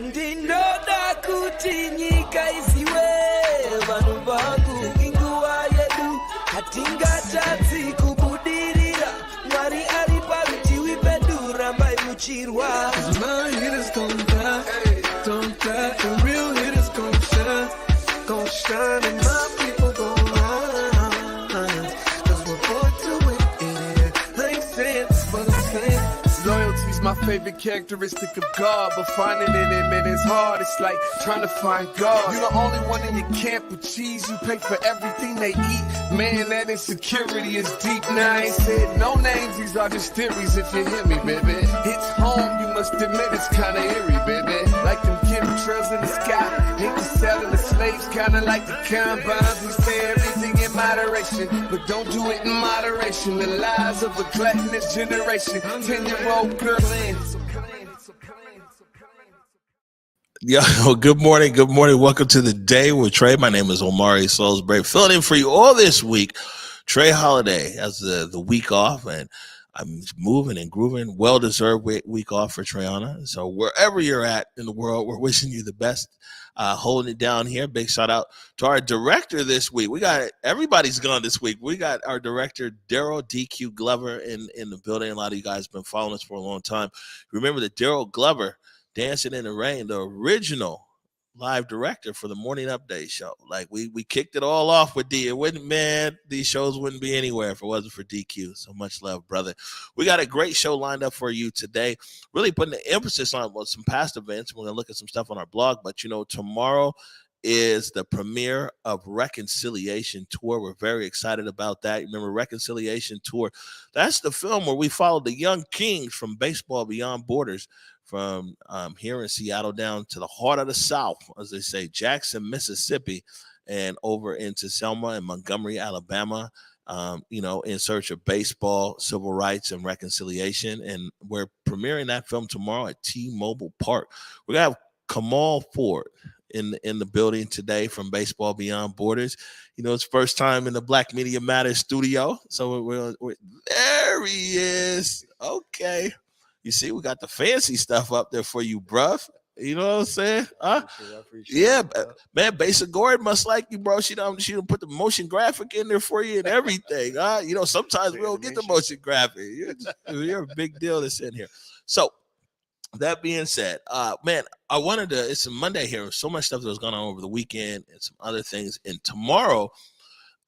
Ndinoda kuti nyika isiwe vanhu vangu inguva yedu hatingatadzi kubudirira Mwari ari parutivi pedu rambai muchirwa My hitters don't die, the real hitters gon' shine and my people gon' rise Cause we're born to win, I ain't saying this but I'm saying Loyalty's my favorite characteristic of God, but finding it in him is hard. It's like trying to find God. You're the only one in your camp with cheese. You pay for everything they eat. Man, that insecurity is deep. Now I ain't said no names. These are just theories. If you hear me, baby, it's home. You must admit it's kinda eerie, baby. Like them chemtrails in the sky. Hate the selling the slaves, kinda like the combines. We say everything in moderation, but don't do it in moderation. The lies of a gluttonous generation. 10-year-old girl. Yo, good morning. Good morning. Welcome to the day with Trae. My name is Omari Salisbury. Filling in for you all this week. Trae Holiday has the week off, and I'm moving and grooving. Well-deserved week off for Trayana. So wherever you're at in the world, we're wishing you the best. Holding it down here. Big shout out to our director this week. We got everybody's gone this week. We got our director, Daryl DQ Glover, in the building. A lot of you guys have been following us for a long time. Remember that Daryl Glover, Dancing in the Rain, the original live director for the Morning Update show. Like we kicked it all off with D. It wouldn't, man, these shows wouldn't be anywhere if it wasn't for DQ. So much love, brother. We got a great show lined up for you today. Really putting the emphasis on some past events. We're going to look at some stuff on our blog, but tomorrow is the premiere of Reconciliation Tour. We're very excited about that. Remember, Reconciliation Tour, that's the film where we follow the young kings from Baseball Beyond Borders, from here in Seattle down to the heart of the South, as they say, Jackson, Mississippi, and over into Selma and Montgomery, Alabama, in search of baseball, civil rights, and reconciliation. And we're premiering that film tomorrow at T-Mobile Park. We're going to have Cemel Ford in the building today from Baseball Beyond Borders. It's first time in the Black Media Matters studio. So we're there he is. Okay. You see, we got the fancy stuff up there for you, bruv. You know what I'm saying? Yeah, man, Basic Gordon must like you, bro. She done put the motion graphic in there for you and everything. Sometimes we don't get the motion graphic. You're a big deal that's in here. So that being said, man, it's a Monday here. So much stuff that was going on over the weekend and some other things. And tomorrow,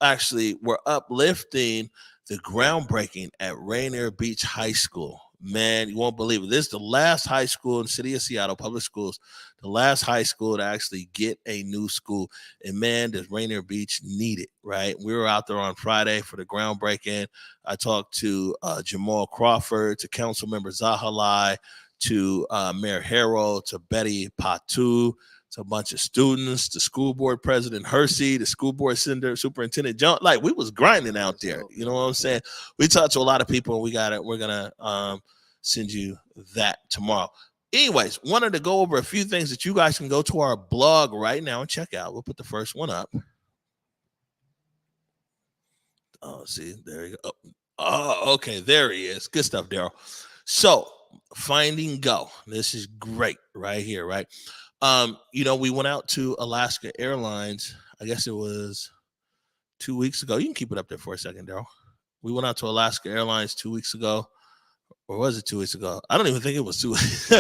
actually, we're uplifting the groundbreaking at Rainier Beach High School. Man, you won't believe it. This is the last high school in the city of Seattle, public schools, the last high school to actually get a new school. And, man, does Rainier Beach need it, right? We were out there on Friday for the groundbreaking. I talked to Jamal Crawford, to Council Member Zahalai, to Mayor Harrell, to Betty Patu, to a bunch of students, the school board president Hersey, the school board superintendent John. Like, we was grinding out there. You know what I'm saying? We talked to a lot of people, and we're gonna send you that tomorrow. Anyways, wanted to go over a few things that you guys can go to our blog right now and check out. We'll put the first one up. Oh, see, there you go. Oh, okay, there he is. Good stuff, Daryl. So, Finding Go. This is great right here, right? We went out to Alaska Airlines. I guess it was 2 weeks ago. You can keep it up there for a second, Daryl. We went out to Alaska Airlines 2 weeks ago. Or was it 2 weeks ago? I don't even think it was 2 weeks.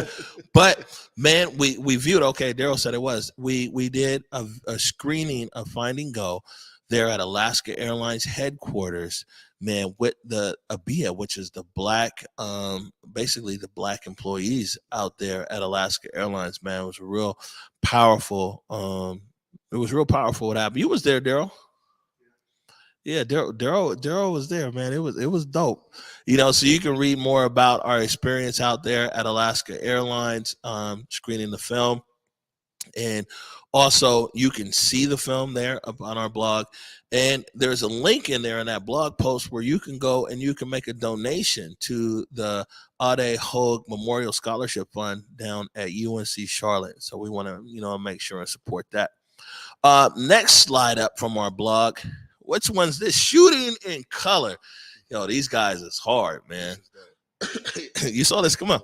But, man, we viewed, okay, Daryl said it was. We did a screening of Finding Go there at Alaska Airlines headquarters, man, with the ABIA, which is the black, basically the black employees out there at Alaska Airlines, man. It was real powerful. It was real powerful what happened. You was there, Daryl. Yeah, Daryl was there, man. It was dope. So you can read more about our experience out there at Alaska Airlines, screening the film. And also, you can see the film there up on our blog. And there's a link in there in that blog post where you can go and you can make a donation to the Ade Hogue Memorial Scholarship Fund down at UNC Charlotte. So we want to, make sure and support that. Next slide up from our blog. Which one's this? Shooting in Color. These guys is hard, man. You saw this? Come on.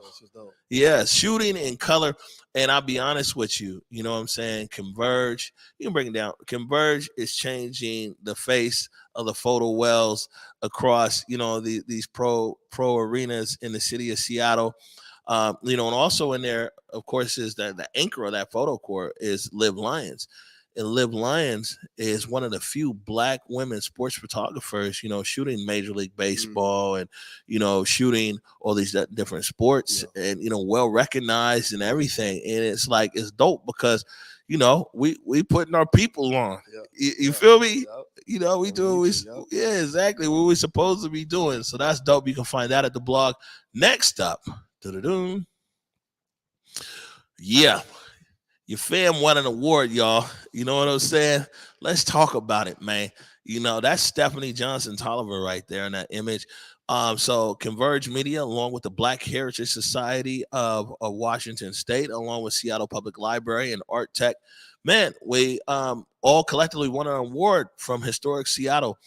Yeah, Shooting in Color. And I'll be honest with you, you know what I'm saying? Converge, you can break it down. Converge is changing the face of the photo wells across, these pro arenas in the city of Seattle. And also in there, of course, is that the anchor of that photo court is Liv Lyons. And Liv Lyons is one of the few Black women sports photographers, shooting Major League Baseball and, shooting all these different sports and, well recognized and everything. And it's like, it's dope because, we putting our people on. You feel me? We do. Exactly what we're supposed to be doing. So that's dope. You can find that at the blog. Next up. Yeah. Your fam won an award, y'all. You know what I'm saying? Let's talk about it, man. That's Stephanie Johnson Tolliver right there in that image. So Converge Media, along with the Black Heritage Society of Washington State, along with Seattle Public Library and Art Tech, man, we all collectively won an award from Historic Seattle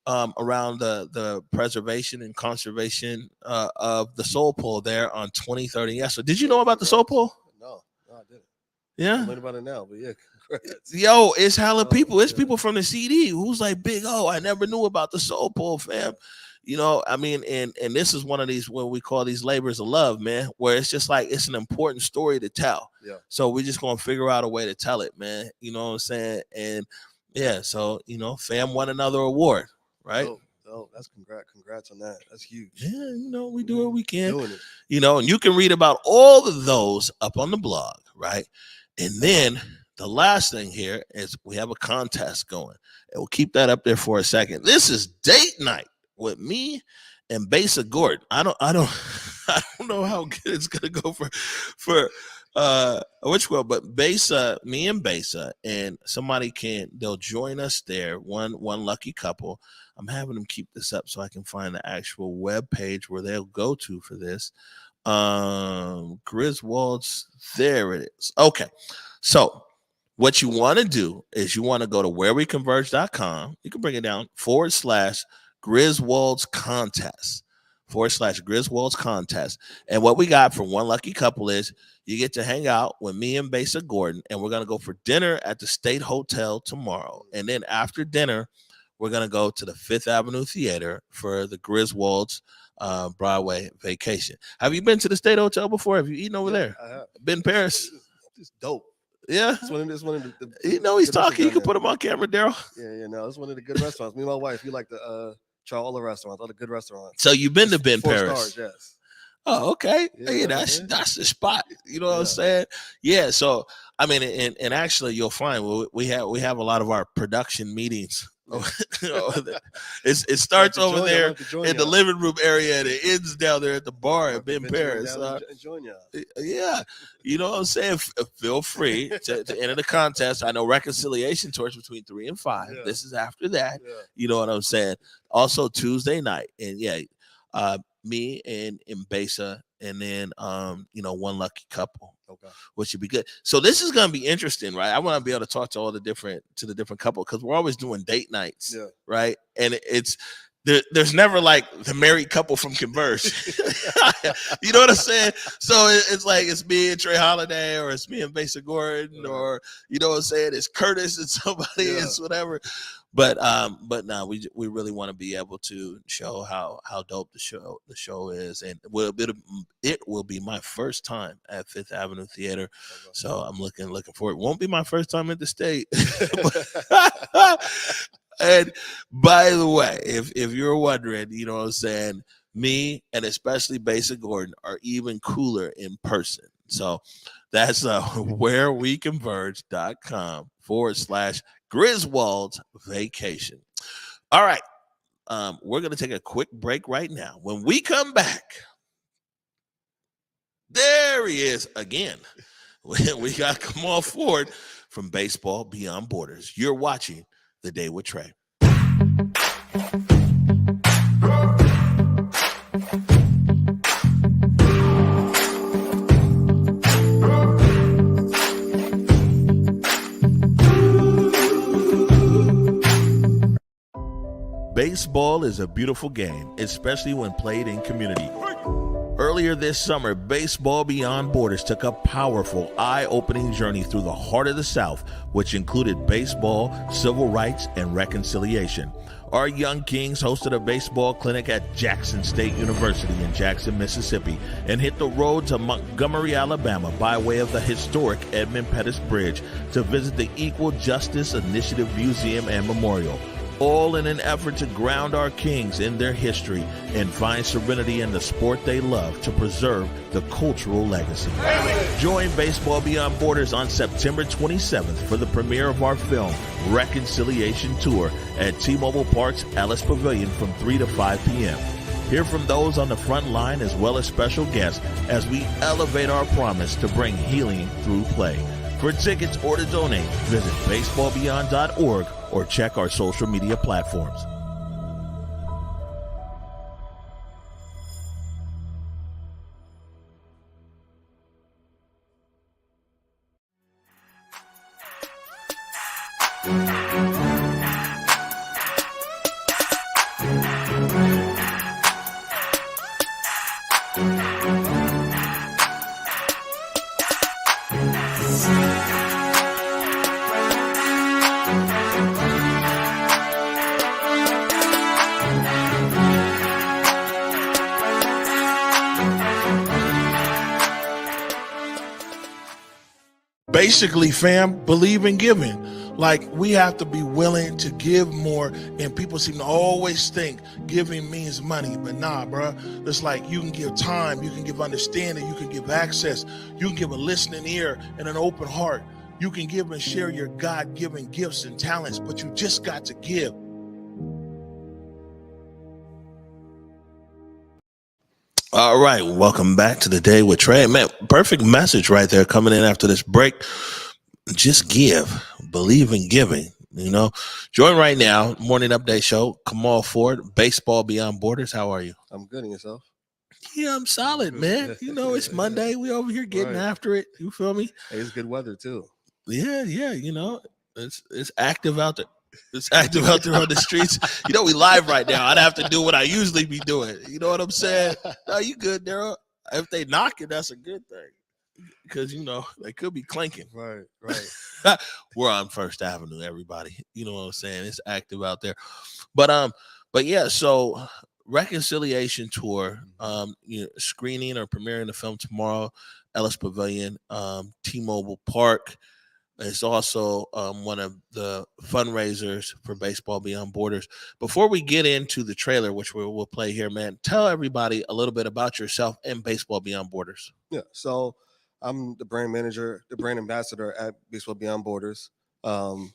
around the preservation and conservation of the Soul Pole there on 2030. Yeah. So did you know about the Soul Pole? No, I didn't. Yeah. I'm learning about it now, but yeah. Congrats. Yo, it's hella people. It's people from the CD who's like, big O, I never knew about the Soul Pole, fam. And this is one of these, what we call these labors of love, man, where it's just like, it's an important story to tell. Yeah. So we're just going to figure out a way to tell it, man. You know what I'm saying? And yeah, so, fam won another award, right? Oh, that's congrats on that. That's huge. Yeah, we do what we can. Doing it. And you can read about all of those up on the blog, right? And then the last thing here is we have a contest going, and we'll keep that up there for a second. This is date night with me and Besa Gordon. I don't know how good it's gonna go for which one, but Besa, me and Besa, and they'll join us there. One lucky couple. I'm having them keep this up so I can find the actual web page where they'll go to for this. Griswold's, there it is. Okay, so what you want to do is you want to go to whereweconverge.com. You can bring it down /Griswold's contest /Griswold's contest. And what we got for one lucky couple is you get to hang out with me and Besa Gordon, and we're going to go for dinner at the State Hotel tomorrow. And then after dinner, we're going to go to the Fifth Avenue Theater for the Griswold's Broadway vacation. Have you been to the State Hotel before? Have you eaten over there? I have. Been in Paris? It's dope. Yeah. It's one of the he's talking. You can put him on camera, Daryl. Yeah. No, it's one of the good restaurants. Me and my wife, we like to try all the restaurants, all the good restaurants. So you've been to Ben 4 Paris? Stars, yes. Oh, okay. Yeah, That's the spot. You know what I'm saying? Yeah. So I mean, and actually, you'll find we have a lot of our production meetings. It starts over there in the living room area, and it ends down there at the bar at Ben Paris. Yeah, you know what I'm saying? Feel free to enter the contest. I know reconciliation tours between 3 and 5. Yeah. This is after that. Yeah. You know what I'm saying? Also Tuesday night, and me and Besa, and then one lucky couple. Okay. Which should be good. So this is gonna be interesting, right? I want to be able to talk to the different couple, because we're always doing date nights, right? And there's never like the married couple from Converge. You know what I'm saying? So it's like it's me and Trae Holiday, or it's me and Besa Gordon, or you know what I'm saying? It's Curtis and somebody, it's whatever. But no, we really want to be able to show how dope the show is, and it will be my first time at Fifth Avenue Theater, so I'm looking for it. Won't be my first time at the State. And by the way, if you're wondering, you know what I'm saying, me and especially Besa Gordon are even cooler in person. So that's whereweconverge.com /Griswold's vacation. All right. We're going to take a quick break right now. When we come back, there he is again. We got Cemel Ford from Baseball Beyond Borders. You're watching The Day with Trae. Baseball is a beautiful game, especially when played in community. Earlier this summer, Baseball Beyond Borders took a powerful, eye-opening journey through the heart of the South, which included baseball, civil rights, and reconciliation. Our young kings hosted a baseball clinic at Jackson State University in Jackson, Mississippi, and hit the road to Montgomery, Alabama by way of the historic Edmund Pettus Bridge to visit the Equal Justice Initiative Museum and Memorial, all in an effort to ground our kings in their history and find serenity in the sport they love to preserve the cultural legacy. Join Baseball Beyond Borders on September 27th for the premiere of our film, Reconciliation Tour, at T-Mobile Park's Ellis Pavilion from 3 to 5 p.m. Hear from those on the front line as well as special guests as we elevate our promise to bring healing through play. For tickets or to donate, visit baseballbeyond.org or check our social media platforms. Basically, fam, believe in giving. Like, we have to be willing to give more, and people seem to always think giving means money, but nah, bro. It's like you can give time, you can give understanding, you can give access, you can give a listening ear and an open heart. You can give and share your God-given gifts and talents, but you just got to give. All right, welcome back to the Day with Trae. Man, perfect message right there coming in after this break. Just give, believe in giving, you know. Join right now, Morning Update Show, Cemel Ford, Baseball Beyond Borders. How are you? I'm good. And yourself? Yeah, I'm solid, man. You know, it's Monday. We over here getting after it. You feel me? Hey, it's good weather too. Yeah, you know, it's active out there. It's active out there on the streets. You know, we live right now. I'd have to do what I usually be doing. You know what I'm saying? No, you good, Daryl. If they knock it, that's a good thing. Because, you know, they could be clanking. Right. We're on First Avenue, everybody. You know what I'm saying? It's active out there. But yeah, so Reconciliation Tour, you know, screening or premiering the film tomorrow, Ellis Pavilion, T-Mobile Park. It's also one of the fundraisers for Baseball Beyond Borders. Before we get into the trailer, which we'll play here, man, tell everybody a little bit about yourself and Baseball Beyond Borders. Yeah, so I'm the brand manager, the brand ambassador at Baseball Beyond Borders. I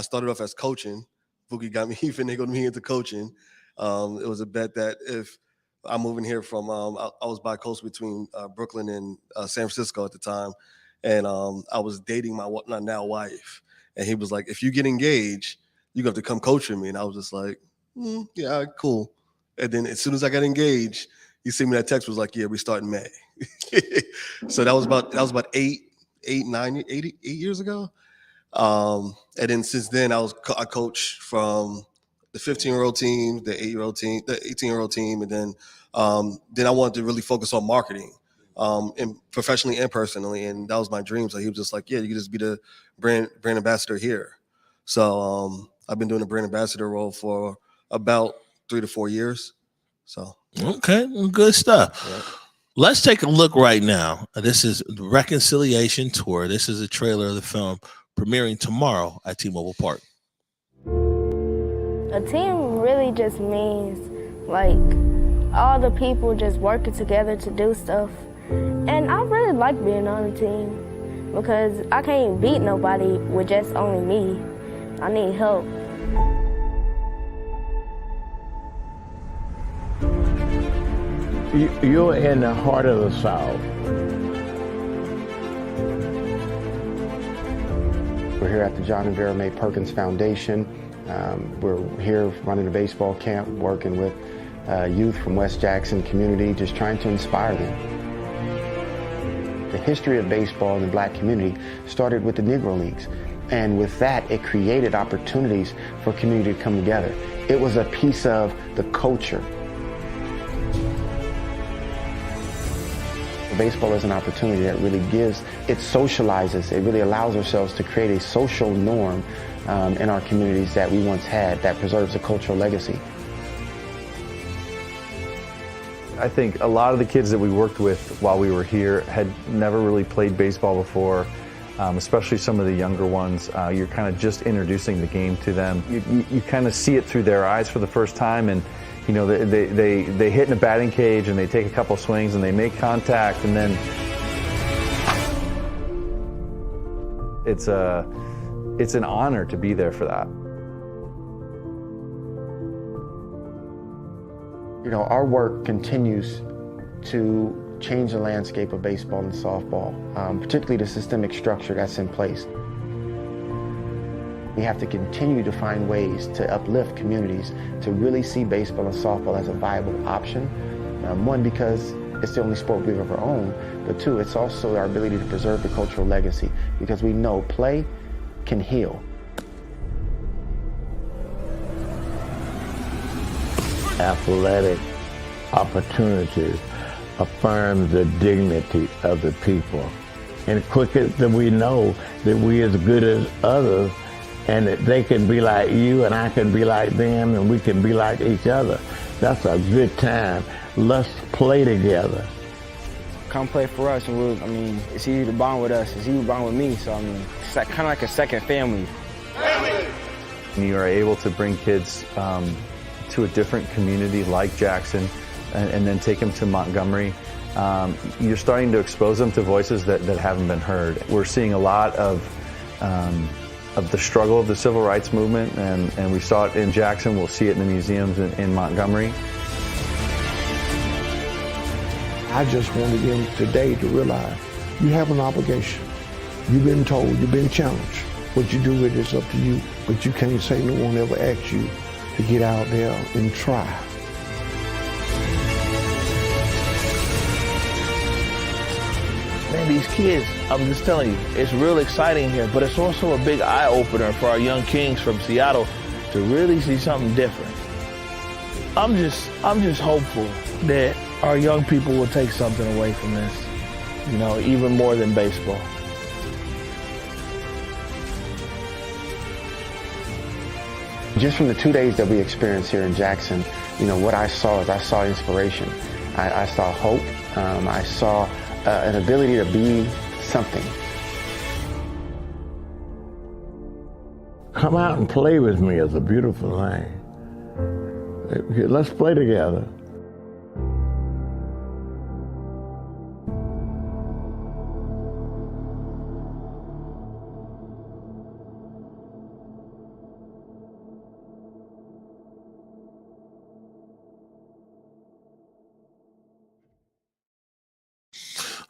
started off as coaching. Boogie got me, he finagled me into coaching. It was a bet that if I'm moving here from, I was bi-coastal between Brooklyn and San Francisco at the time. And I was dating my now wife. And he was like, if you get engaged, you have to come coach with me. And I was just like, yeah, cool. And then as soon as I got engaged, he sent me that text, was like, yeah, we start in May. So that was about 8 years ago. And then since then, I coached from the 15-year-old team, the 8-year-old team, the 18-year-old team. And then I wanted to really focus on marketing. And professionally and personally, and that was my dream. So he was just like, yeah, you can just be the brand ambassador here. So I've been doing the brand ambassador role for about 3 to 4 years. So okay, well, good stuff. Yeah. Let's take a look right now. This is the Reconciliation Tour. This is a trailer of the film premiering tomorrow at T-Mobile Park. A team really just means like all the people just working together to do stuff. And I really like being on a team because I can't beat nobody with just only me. I need help. You're in the heart of the South. We're here at the John and Vera Mae Perkins Foundation. We're here running a baseball camp, working with youth from West Jackson community, just trying to inspire them. The history of baseball in the black community started with the Negro Leagues. And with that, it created opportunities for community to come together. It was a piece of the culture. Baseball is an opportunity that really it socializes, it really allows ourselves to create a social norm in our communities that we once had that preserves a cultural legacy. I think a lot of the kids that we worked with while we were here had never really played baseball before, especially some of the younger ones. You're kind of just introducing the game to them. You kind of see it through their eyes for the first time, and you know, they hit in a batting cage and they take a couple swings and they make contact, and then it's an honor to be there for that. You know, our work continues to change the landscape of baseball and softball, particularly the systemic structure that's in place. We have to continue to find ways to uplift communities to really see baseball and softball as a viable option. One, because it's the only sport we've ever owned, but two, it's also our ability to preserve the cultural legacy, because we know play can heal. Athletic opportunities affirm the dignity of the people. And quicker than we know that we as good as others, and that they can be like you and I can be like them and we can be like each other. That's a good time. Let's play together. Come play for us, and it's easy to bond with us, it's easy to bond with me, so it's kind of like a second family. And you are able to bring kids to a different community like Jackson and then take them to Montgomery. You're starting to expose them to voices that haven't been heard. We're seeing a lot of the struggle of the civil rights movement, and we saw it in Jackson. We'll see it in the museums in Montgomery. I just wanted them today to realize you have an obligation. You've been told, you've been challenged. What you do with it is up to you, but you can't say no one ever asked you to get out there and try. Man, these kids, I'm just telling you, it's real exciting here, but it's also a big eye-opener for our young kings from Seattle to really see something different. I'm just hopeful that our young people will take something away from this, you know, even more than baseball. Just from the 2 days that we experienced here in Jackson, you know, what I saw inspiration. I saw hope. I saw an ability to be something. Come out and play with me is a beautiful thing. Let's play together.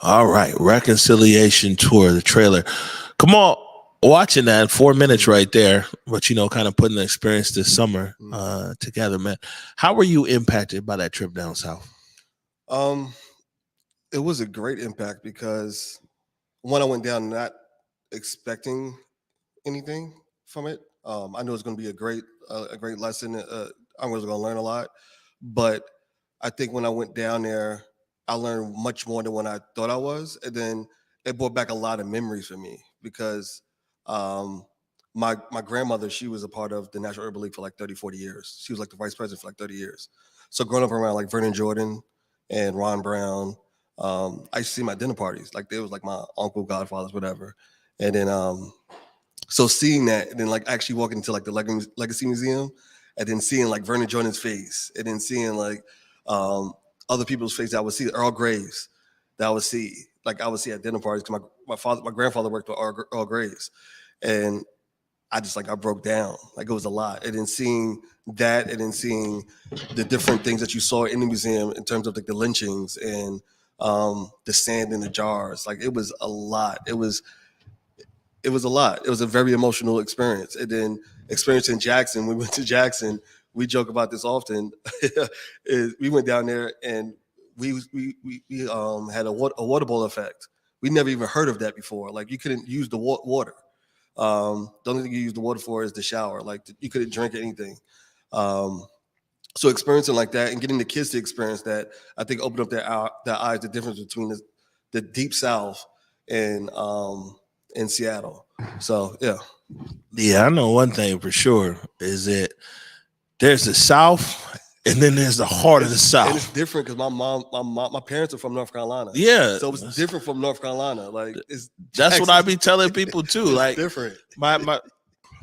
All right, Reconciliation Tour, the trailer. Come on, watching that 4 minutes right there, but you know, kind of putting the experience this summer together, man. How were you impacted by that trip down south? It was a great impact because when I went down not expecting anything from it, I knew it was going to be a great lesson. I was going to learn a lot, but I think when I went down there, I learned much more than what I thought I was. And then it brought back a lot of memories for me because my grandmother, she was a part of the National Urban League for like 30, 40 years. She was like the vice president for like 30 years. So growing up around like Vernon Jordan and Ron Brown, I used to see my dinner parties. Like they was like my uncle, godfathers, whatever. And then so seeing that and then like actually walking into like the Legacy Museum and then seeing like Vernon Jordan's face and then seeing like other people's faces. I would see Earl Graves that I would see at dinner parties because my grandfather worked with Earl Graves, and I broke down. Like it was a lot. And then seeing that, and then seeing the different things that you saw in the museum in terms of like the lynchings and the sand in the jars. Like it was a lot. It was a lot. It was a very emotional experience. And then experiencing Jackson, we went to Jackson. We joke about this often. We went down there and we had a water bowl effect. We never even heard of that before. Like you couldn't use the water. The only thing you use the water for is the shower. Like you couldn't drink anything. So experiencing like that and getting the kids to experience that, I think opened up their eyes, the difference between the deep South in Seattle. So yeah. Yeah, I know one thing for sure is that there's the South and then there's the heart of the South. And it's different because my parents are from North Carolina. Yeah. So it's different from North Carolina. Like that's what I be telling people too. Like different.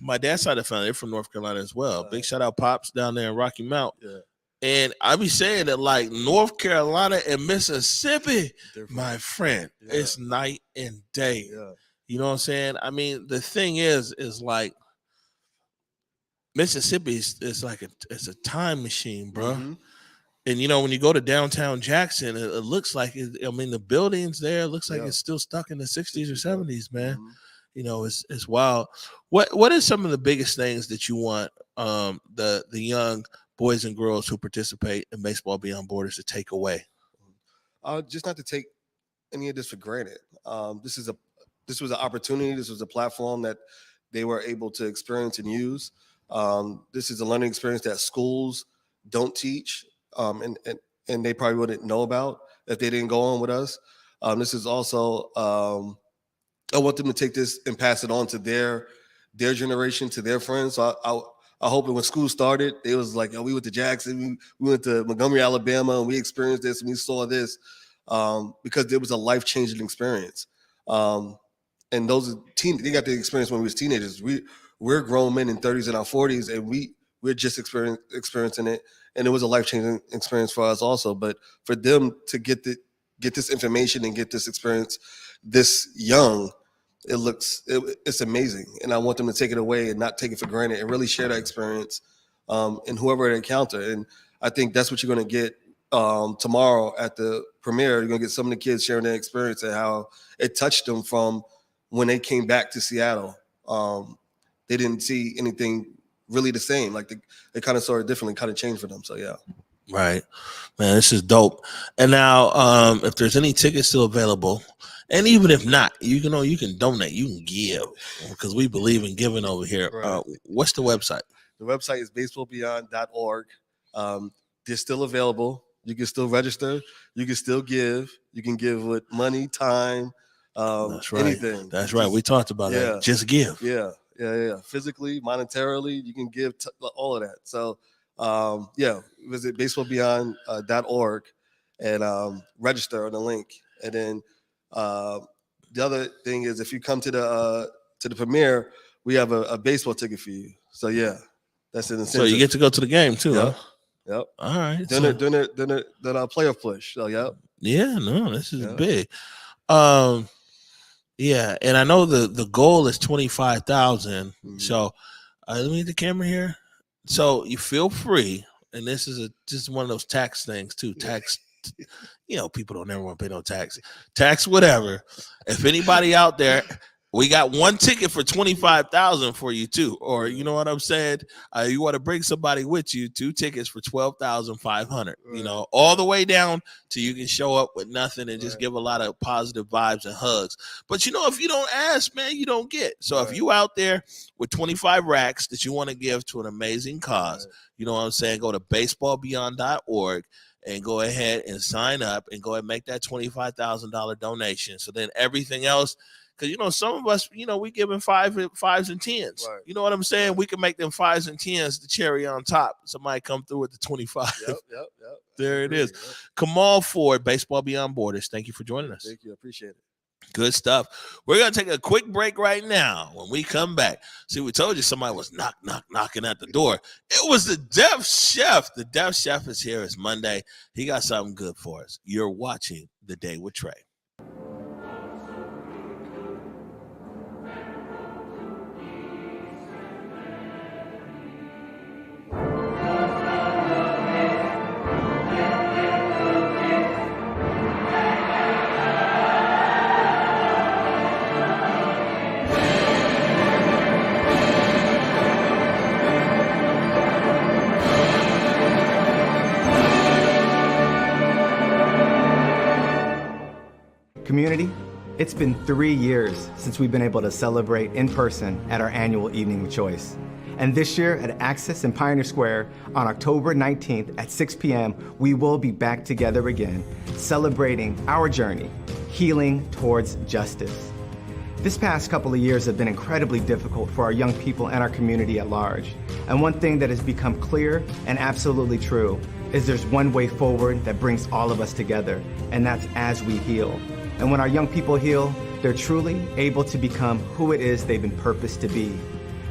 My dad's side of the family, they're from North Carolina as well. Big shout out Pops down there in Rocky Mount. Yeah. And I be saying that like North Carolina and Mississippi, my friend, it's night and day. Yeah. You know what I'm saying? I mean, the thing is like Mississippi is like it's a time machine, bro. Mm-hmm. And you know, when you go to downtown Jackson, it looks like the buildings there looks like it's still stuck in the 60s or 70s, man. Mm-hmm. You know, it's wild. What are some of the biggest things that you want the young boys and girls who participate in Baseball Beyond Borders to take away? Just not to take any of this for granted. This was an opportunity. This was a platform that they were able to experience and use. This is a learning experience that schools don't teach, and they probably wouldn't know about if they didn't go on with us. This is also I want them to take this and pass it on to their generation, to their friends. So I hope that when school started, it was like, we went to Jackson, we went to Montgomery, Alabama, and we experienced this and we saw this because it was a life-changing experience. And those they got the experience when we was teenagers. We're grown men in 30s and our 40s, and we're just experiencing it, and it was a life-changing experience for us also. But for them to get this information and get this experience this young, it's amazing, and I want them to take it away and not take it for granted and really share that experience and whoever they encounter. And I think that's what you're going to get tomorrow at the premiere. You're going to get some of the kids sharing their experience and how it touched them from when they came back to Seattle. They didn't see anything really the same. Like they kind of saw it differently, kind of changed for them. So yeah. Right, man, this is dope. And now, if there's any tickets still available, and even if not, you can donate, you can give, because we believe in giving over here. Right. What's the website? The website is baseballbeyond.org. They're still available. You can still register. You can still give. You can give with money, time, That's right. anything. That's right. We talked about that. Just give. Yeah. Physically, monetarily, you can give all of that. So, visit baseballbeyond.org and register on the link. And then the other thing is, if you come to the premiere, we have a baseball ticket for you. So that's an incentive. So you get to go to the game too, huh? Yep. All right. Then our playoff push. So yep. Yeah. No, this is big. Yeah, and I know the goal is 25,000. Mm-hmm. So let me get the camera here. So you feel free, and this is just one of those tax things too. Tax, people don't ever want to pay no tax. Tax whatever. If anybody out there, we got one ticket for 25,000 for you too, or you know what I'm saying? You want to bring somebody with you, 2 tickets for 12,500. Right. All the way down to you can show up with nothing and just give a lot of positive vibes and hugs. But if you don't ask, man, you don't get. So if you out there with 25 racks that you want to give to an amazing cause, you know what I'm saying? Go to baseballbeyond.org and go ahead and sign up and go ahead and make that $25,000 donation. So then everything else. Because, some of us, we giving fives and 10s. Right. You know what I'm saying? Right. We can make them 5s and 10s the cherry on top. Somebody come through with the 25. Yep. There it is. Yep. Kamal Ford, Baseball Beyond Borders. Thank you for joining us. Thank you. I appreciate it. Good stuff. We're going to take a quick break right now. When we come back, see, we told you somebody was knocking at the door. It was the Deaf Chef. The Deaf Chef is here. It's Monday. He got something good for us. You're watching The Day with Trae. Community, it's been 3 years since we've been able to celebrate in person at our annual Evening with Choice. And this year at Access in Pioneer Square on October 19th at 6 p.m., we will be back together again, celebrating our journey healing towards justice. This past couple of years have been incredibly difficult for our young people and our community at large. And one thing that has become clear and absolutely true is there's one way forward that brings all of us together, and that's as we heal. And when our young people heal, they're truly able to become who it is they've been purposed to be.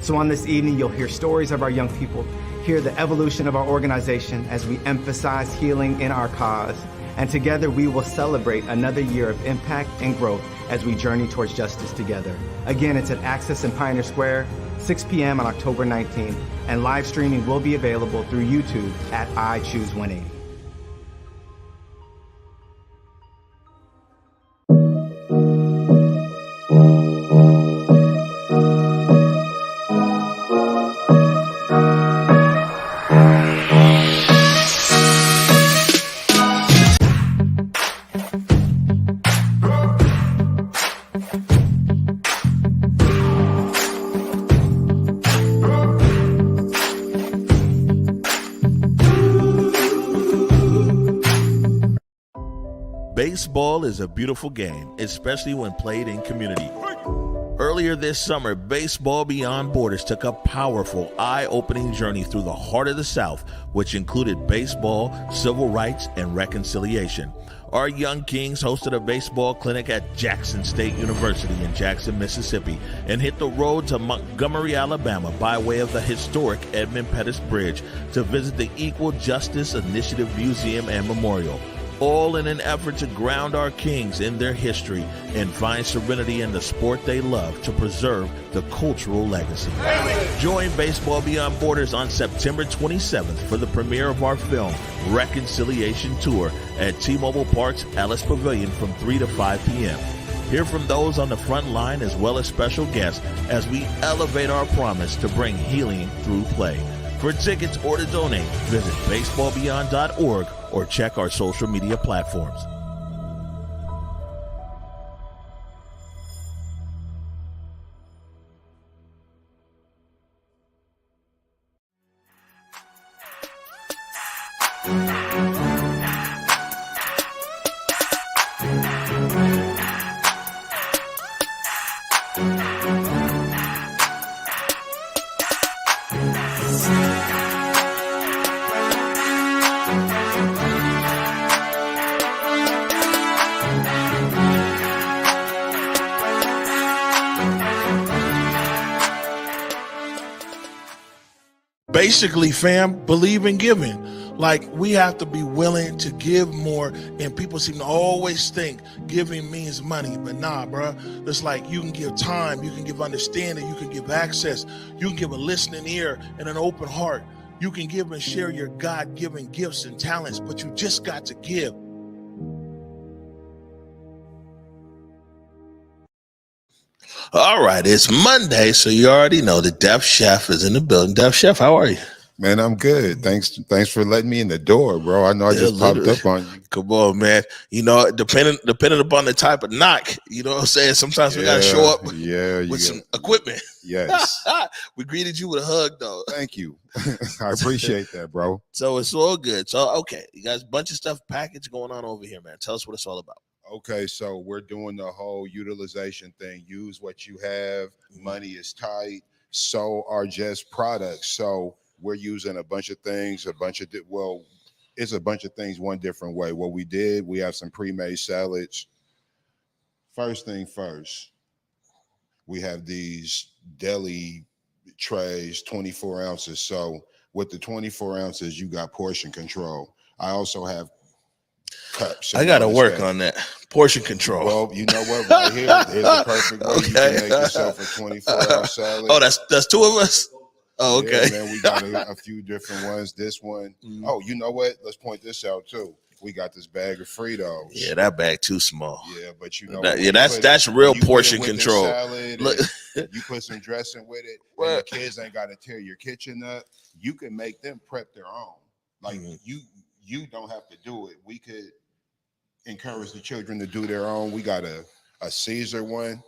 So on this evening, you'll hear stories of our young people, hear the evolution of our organization as we emphasize healing in our cause. And together we will celebrate another year of impact and growth as we journey towards justice together. Again, it's at Access in Pioneer Square, 6 p.m. on October 19th, and live streaming will be available through YouTube at I Choose 180. Baseball is a beautiful game, especially when played in community. Earlier this summer, Baseball Beyond Borders took a powerful, eye-opening journey through the heart of the South, which included baseball, civil rights, and reconciliation. Our young Kings hosted a baseball clinic at Jackson State University in Jackson, Mississippi, and hit the road to Montgomery, Alabama by way of the historic Edmund Pettus Bridge to visit the Equal Justice Initiative Museum and Memorial, all in an effort to ground our Kings in their history and find serenity in the sport they love to preserve the cultural legacy. Join Baseball Beyond Borders on September 27th for the premiere of our film, Reconciliation Tour, at T-Mobile Park's Ellis Pavilion from 3 to 5 p.m. Hear from those on the front line as well as special guests as we elevate our promise to bring healing through play. For tickets or to donate, visit baseballbeyond.org or check our social media platforms. Basically, fam, believe in giving. Like, we have to be willing to give more, and people seem to always think giving means money, but nah, bro. It's like you can give time, you can give understanding, you can give access, you can give a listening ear and an open heart. You can give and share your God-given gifts and talents, but you just got to give. All right, it's Monday, so you already know the Def Chef is in the building. Def Chef, how are you? Man, I'm good. Thanks for letting me in the door, bro. I know I just popped up on you. Come on, man. You know, depending upon the type of knock, you know what I'm saying? Sometimes we gotta show up with some equipment. Yes. We greeted you with a hug, though. Thank you. I appreciate that, bro. So it's all good. So, okay, you guys, a bunch of stuff packaged going on over here, man. Tell us what it's all about. Okay, so we're doing the whole utilization thing. Use what you have. Money is tight. So are just products. So we're using a bunch of things, it's a bunch of things one different way. What we did, we have some pre-made salads. First thing first, we have these deli trays, 24 ounces. So with the 24 ounces, you got portion control. I also have cups. I got to work on that. Portion control. Well, you know what? Right here, here's the perfect way you can make yourself a 24-ounce salad. Oh, that's two of us? Oh, okay. Yeah, man, we got a few different ones. This one. Oh, you know what? Let's point this out too. We got this bag of Fritos. Yeah, that bag too small. Yeah, but you know, that's real portion control. Look, you put some dressing with it, and the kids ain't got to tear your kitchen up. You can make them prep their own. Like you don't have to do it. We could encourage the children to do their own. We got a Caesar one.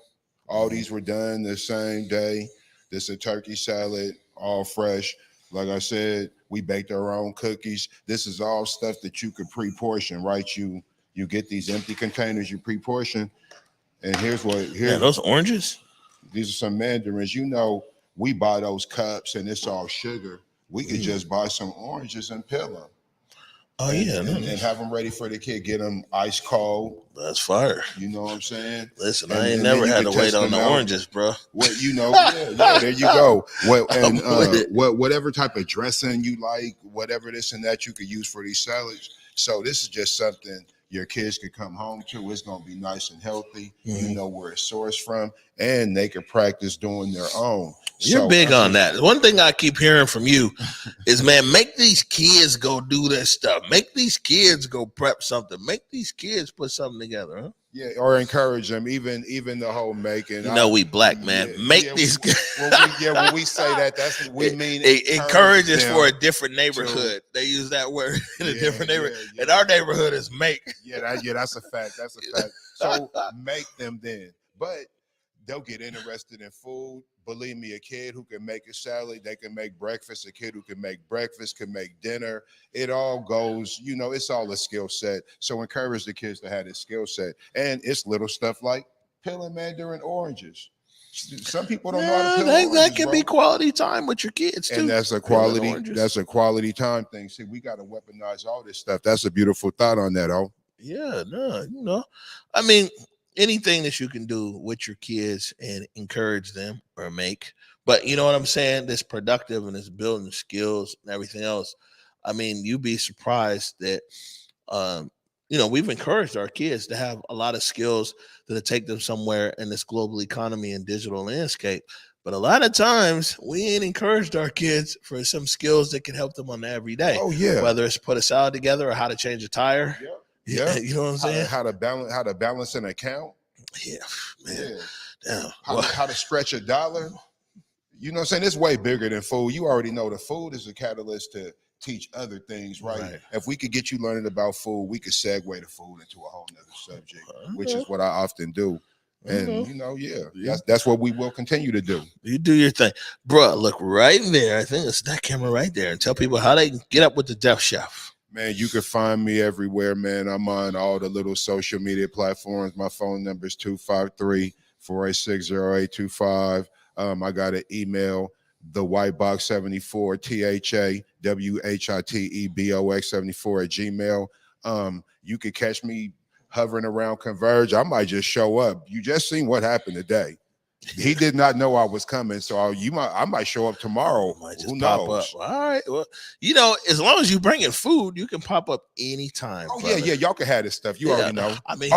All these were done the same day. This is a turkey salad, all fresh. Like I said, we baked our own cookies. This is all stuff that you could pre-portion, right? You You get these empty containers, you pre-portion, and here's those oranges. These are some mandarins. You know, we buy those cups and it's all sugar. We could just buy some oranges and peel them. Oh, and have them ready for the kid. Get them ice cold. That's fire. You know what I'm saying? Listen, I ain't never had to wait on the oranges, bro. Well, you know, yeah, there you go. Well, and whatever type of dressing you like, whatever this and that you could use for these salads. So this is just something your kids could come home to. It's going to be nice and healthy. Mm-hmm. You know where it's sourced from, and they can practice doing their own. You're big on that. One thing I keep hearing from you is, man, make these kids go do this stuff. Make these kids go prep something. Make these kids put something together, huh? Yeah, or encourage them. Even the whole making. You know, we black, man. Make these. When we say that, that's what we mean. Encourage is for a different neighborhood. They use that word in a different neighborhood. Yeah. And our neighborhood is make. That's a fact. That's a fact. So make them then, but they'll get interested in food. Believe me, a kid who can make a salad, they can make breakfast. A kid who can make breakfast can make dinner. It all goes, you know, it's all a skill set. So encourage the kids to have this skill set. And it's little stuff like peeling mandarin oranges. Some people don't know how to peel oranges, that can be quality time with your kids too. And that's a quality time thing. See, we got to weaponize all this stuff. That's a beautiful thought on that, oh. Yeah, no, you know, I mean, anything that you can do with your kids and encourage them or make, but you know what I'm saying? That's productive and it's building skills and everything else. I mean, you'd be surprised that, you know, we've encouraged our kids to have a lot of skills that'll take them somewhere in this global economy and digital landscape. But a lot of times we ain't encouraged our kids for some skills that can help them on the everyday. Oh yeah. Whether it's put a salad together or how to change a tire. Yeah. Yeah, you know what I'm saying? How to balance an account. Yeah, man. Yeah. How to stretch a dollar. You know what I'm saying? It's way bigger than food. You already know the food is a catalyst to teach other things, right? If we could get you learning about food, we could segue the food into a whole nother subject, which is what I often do. And you know, that's what we will continue to do. You do your thing, bro. Look right there. I think it's that camera right there, and tell people how they can get up with the Deaf Chef. Man, you can find me everywhere, man. I'm on all the little social media platforms. My phone number is 253-486-0825. I got an email, thewhitebox74, THAWHITEBOX74 @gmail. You could catch me hovering around Converge. I might just show up. You just seen what happened today. He did not know I was coming, so I might show up tomorrow. Who knows? All right. Well, you know, as long as you bring in food, you can pop up anytime. Oh brother. Yeah. Y'all can have this stuff. You already know. I mean,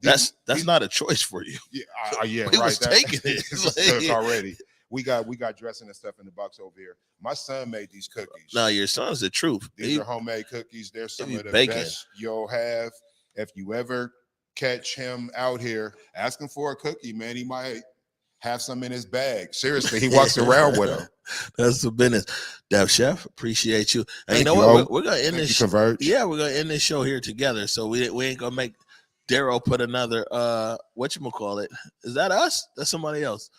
that's not a choice for you. Yeah, we right. was taking it already. We got dressing and stuff in the box over here. My son made these cookies. No, your son's the truth. These are homemade cookies. They're some of the best you'll have. If you ever catch him out here, ask him for a cookie, man. He might have some in his bag. Seriously, he walks around with them. That's the business. Deaf Chef, appreciate you. And you know what? We're gonna end this. Converge. Yeah, we're gonna end this show here together. So we ain't gonna make Daryl put another whatchamacallit. Is that us? That's somebody else.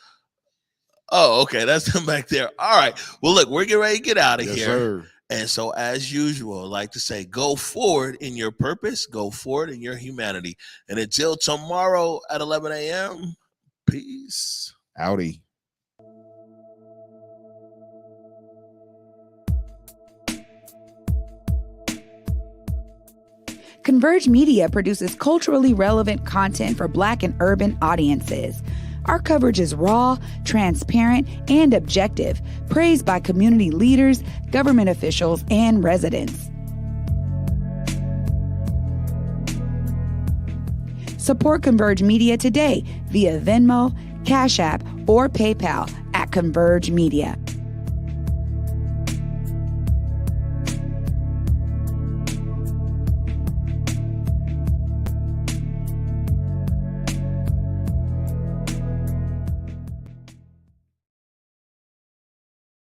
Oh, okay. That's him back there. All right. Well, look, we're getting ready to get out of here. Sir. And so, as usual, I like to say, go forward in your purpose, go forward in your humanity. And until tomorrow at 11 a.m., peace. Howdy. Converge Media produces culturally relevant content for Black and urban audiences. Our coverage is raw, transparent, and objective, praised by community leaders, government officials, and residents. Support Converge Media today via Venmo, Cash App, or PayPal at Converge Media.